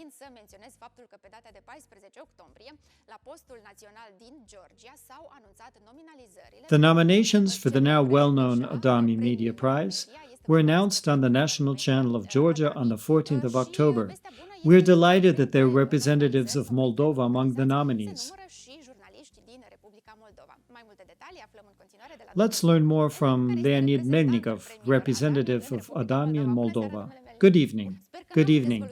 țin să menționez faptul că pe data de 14 octombrie, la postul național din Georgia s-au anunțat nominalizările. The nominations for the now well-known ADAMI Media Prize were announced on the national channel of Georgia on the 14th of October. We are delighted that there are representatives of Moldova among the nominees. Let's learn more from Leonid Melnikov, representative of ADAMI in Moldova. Good evening. Good evening.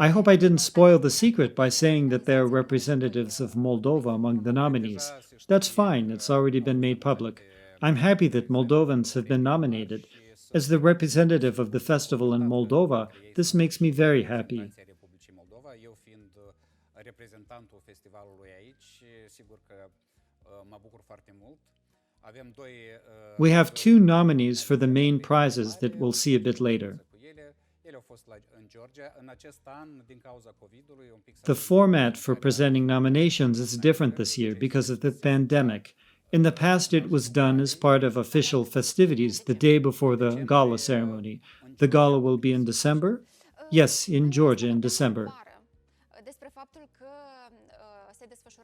I hope I didn't spoil the secret by saying that there are representatives of Moldova among the nominees. That's fine, it's already been made public. I'm happy that Moldovans have been nominated. As the representative of the festival in Moldova, this makes me very happy. We have two nominees for the main prizes that we'll see a bit later. The format for presenting nominations is different this year because of the pandemic. In the past, it was done as part of official festivities the day before the gala ceremony. The gala will be in December? Yes, in Georgia in December.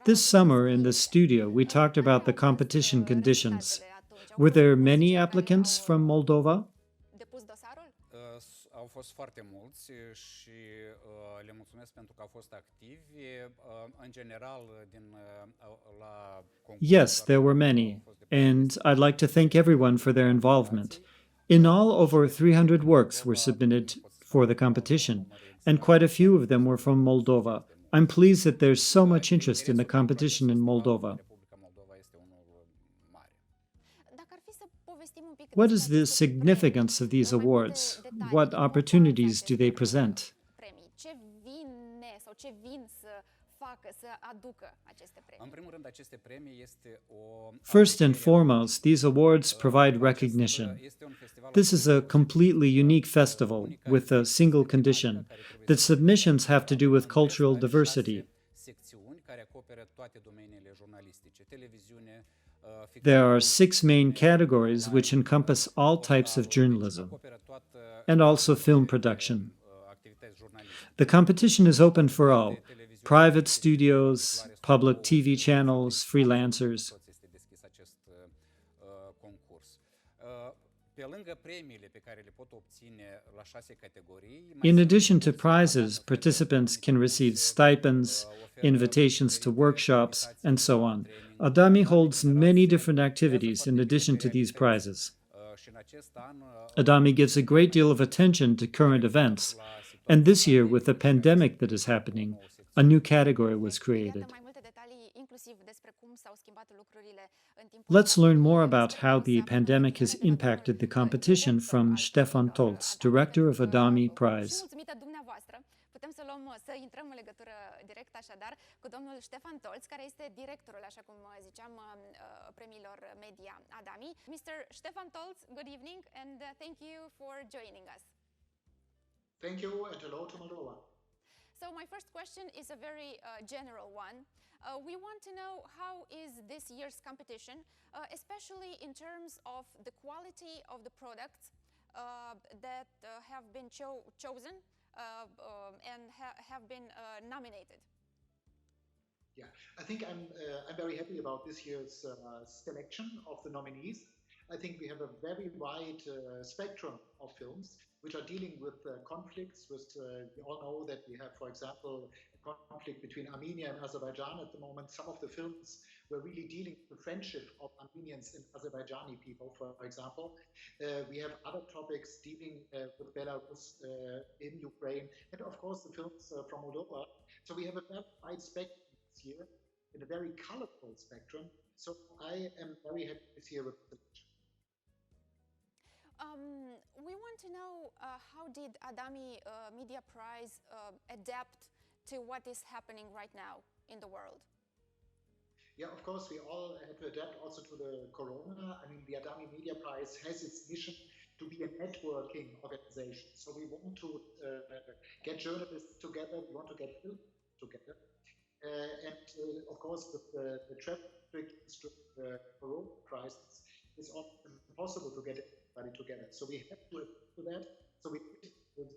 This summer in the studio, we talked about the competition conditions. Were there many applicants from Moldova? Yes, there were many, and I'd like to thank everyone for their involvement. In all, over 300 works were submitted for the competition, and quite a few of them were from Moldova. I'm pleased that there's so much interest in the competition in Moldova. What is the significance of these awards? What opportunities do they present? First and foremost, these awards provide recognition. This is a completely unique festival with a single condition, that submissions have to do with cultural diversity. There are 6 main categories which encompass all types of journalism, and also film production. The competition is open for all: private studios, public TV channels, freelancers. In addition to prizes, participants can receive stipends, invitations to workshops, and so on. ADAMI holds many different activities in addition to these prizes. ADAMI gives a great deal of attention to current events, and this year, with the pandemic that is happening, a new category was created. Let's learn more about how the pandemic has impacted the competition from Stefan Tolz, director of ADAMI Prize. Să intrăm în legătură direct așadar cu domnul Stefan Tolz, care este directorul, așa cum ziceam, premiilor media ADAMI. Mr. Stefan Tolz, good evening and thank you for joining us. Thank you and hello to Moldova. So my first question is a very general one. We want to know how is this year's competition, especially in terms of the quality of the products that have been chosen and have been nominated. Yeah, I think I'm very happy about this year's selection of the nominees. I think we have a very wide spectrum of films which are dealing with conflicts. We all know that we have, for example, a conflict between Armenia and Azerbaijan at the moment. Some of the films were really dealing with the friendship of Armenians and Azerbaijani people, for example. We have other topics dealing with Belarus in Ukraine, and of course the films from Moldova. So we have a very wide spectrum this year, in a very colorful spectrum. So I am very happy this year with the selection. We want to know how did ADAMI Media Prize adapt to what is happening right now in the world? Yeah, of course, we all had to adapt also to the corona. I mean, the ADAMI Media Prize has its mission to be a networking organization. So we want to get journalists together, we want to get film together. And of course, with the traffic corona crisis, it's often impossible to get everybody together. So we have to do that. So we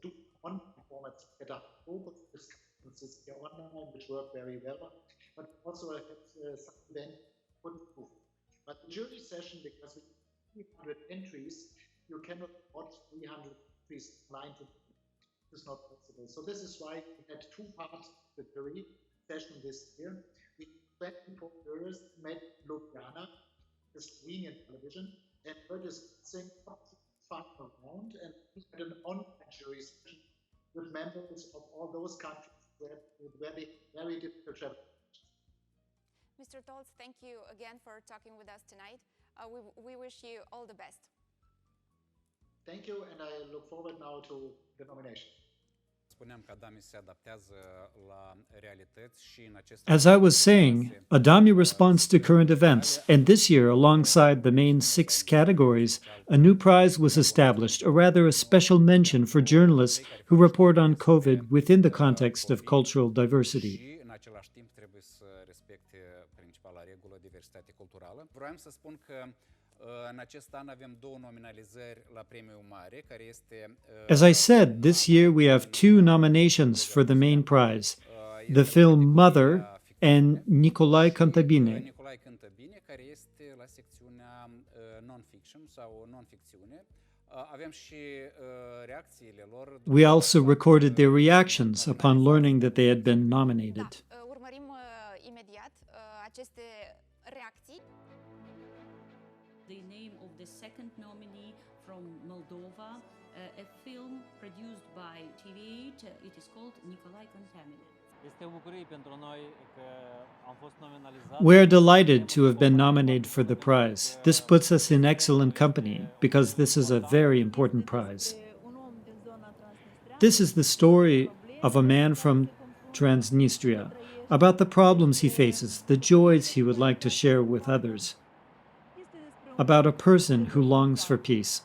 do online formats set up, both of discussions here online, which work very well, but also had some events couldn't move. But the jury session, because we have 300 entries, you cannot watch 300 entries online to is not possible. So this is why we had two parts of the jury session this year. We 24 jurors met in Ljubljana, the Slovenian television, and were discussing fun around, and we had an online jury session with members of all those countries where they very difficult travel. Mr. Tolz, thank you again for talking with us tonight. We wish you all the best. Thank you, and I look forward now to the nomination. As I was saying, ADAMI responds to current events, and this year, alongside the main 6 categories, a new prize was established, or rather a special mention for journalists who report on COVID within the context of cultural diversity. As I said, this year we have 2 nominations for the main prize, the film Mother and Nicolae Cantabine. We also recorded their reactions upon learning that they had been nominated. The name of the second nominee from Moldova, a film produced by TV8. It is called Nicolae Cantabine. We are delighted to have been nominated for the prize. This puts us in excellent company, because this is a very important prize. This is the story of a man from Transnistria, about the problems he faces, the joys he would like to share with others, about a person who longs for peace.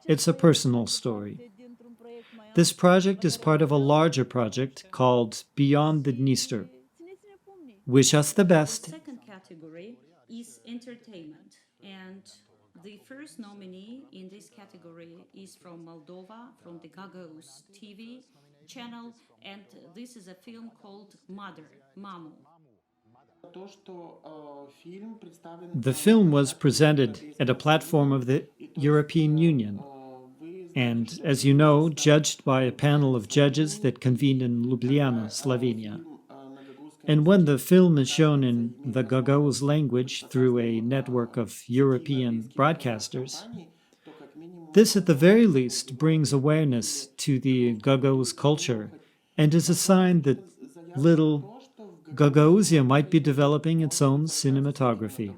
It's a personal story. This project is part of a larger project called Beyond the Dniester. Wish us the best. The second category is entertainment, and the first nominee in this category is from Moldova, from the Gagauzian TV channel, and this is a film called Mother, Mamu. The film was presented at a platform of the European Union, and, as you know, judged by a panel of judges that convened in Ljubljana, Slovenia. And when the film is shown in the Gagauz language through a network of European broadcasters, this at the very least brings awareness to the Gagauz culture and is a sign that little Gagauzia might be developing its own cinematography.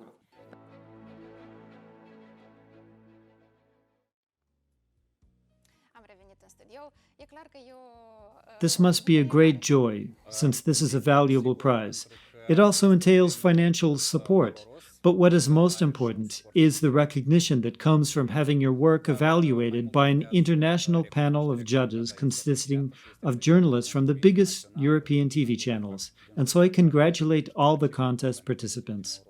This must be a great joy, since this is a valuable prize. It also entails financial support, but what is most important is the recognition that comes from having your work evaluated by an international panel of judges consisting of journalists from the biggest European TV channels. And so I congratulate all the contest participants.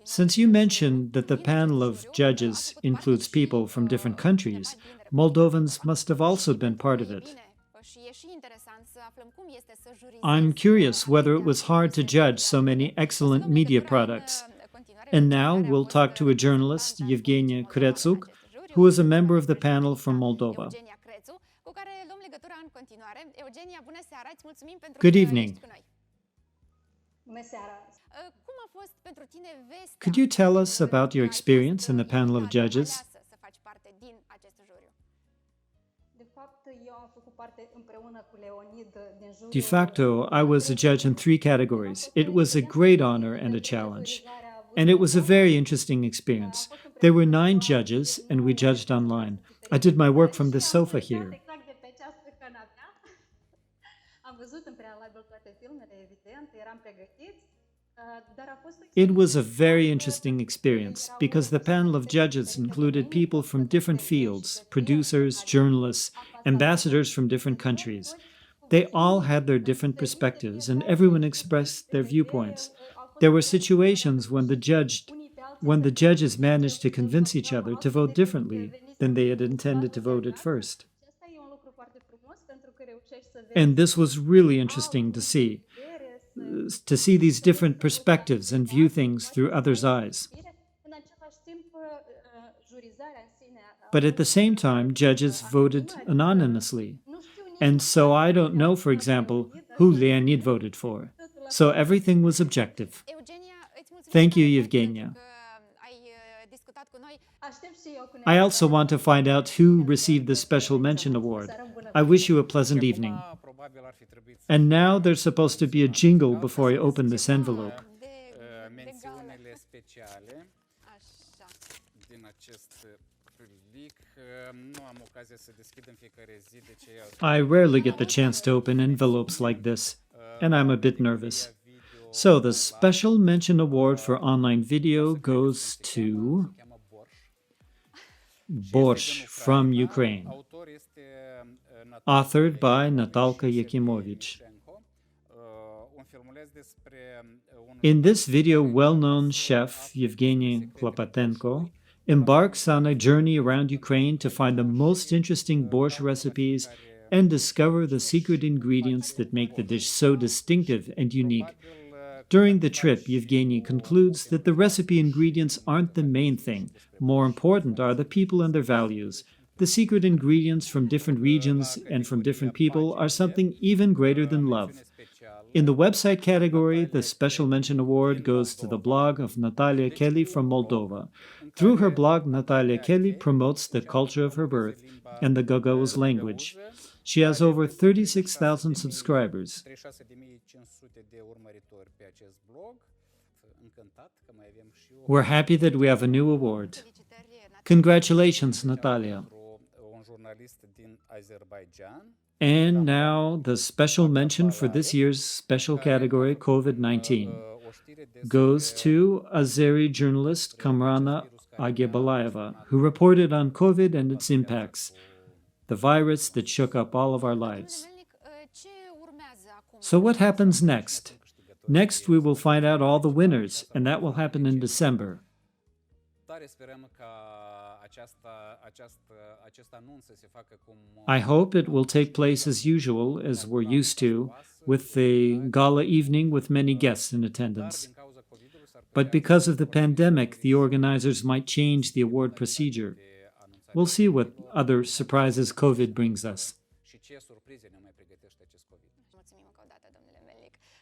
Since you mentioned that the panel of judges includes people from different countries, Moldovans must have also been part of it. I'm curious whether it was hard to judge so many excellent media products. And now we'll talk to a journalist, Evgenia Kretzuk, who is a member of the panel from Moldova. Good evening. Could you tell us about your experience in the panel of judges? De facto, I was a judge in 3 categories. It was a great honor and a challenge. And it was a very interesting experience. There were 9 judges, and we judged online. I did my work from this sofa here. It was a very interesting experience because the panel of judges included people from different fields, producers, journalists, ambassadors from different countries. They all had their different perspectives and everyone expressed their viewpoints. There were situations when the judges managed to convince each other to vote differently, than they had intended to vote at first. And this was really interesting to see these different perspectives and view things through others' eyes. But at the same time, judges voted anonymously. And so I don't know, for example, who Leonid voted for. So everything was objective. Thank you, Evgenia. I also want to find out who received the Special Mention Award. I wish you a pleasant evening. And now there's supposed to be a jingle before I open this envelope. I rarely get the chance to open envelopes like this, and I'm a bit nervous. So the Special Mention Award for online video goes to Borsch from Ukraine, authored by Natalka Yakimovich. In this video, well-known chef Evgenia Klopatenko embarks on a journey around Ukraine to find the most interesting borscht recipes and discover the secret ingredients that make the dish so distinctive and unique. During the trip, Evgenia concludes that the recipe ingredients aren't the main thing. More important are the people and their values. The secret ingredients from different regions and from different people are something even greater than love. In the website category, the Special Mention Award goes to the blog of Natalia Kel from Moldova. Through her blog, Natalia Kel promotes the culture of her birth and the Gagauz language. She has over 36,000 subscribers. We're happy that we have a new award. Congratulations, Natalia. And now the special mention for this year's special category, COVID-19, goes to Azeri journalist Kamrana Agyebalayeva, who reported on COVID and its impacts, the virus that shook up all of our lives. So what happens next? Next, we will find out all the winners, and that will happen in December. I hope it will take place as usual, as we're used to, with a gala evening with many guests in attendance. But because of the pandemic, the organizers might change the award procedure. We'll see what other surprises COVID brings us.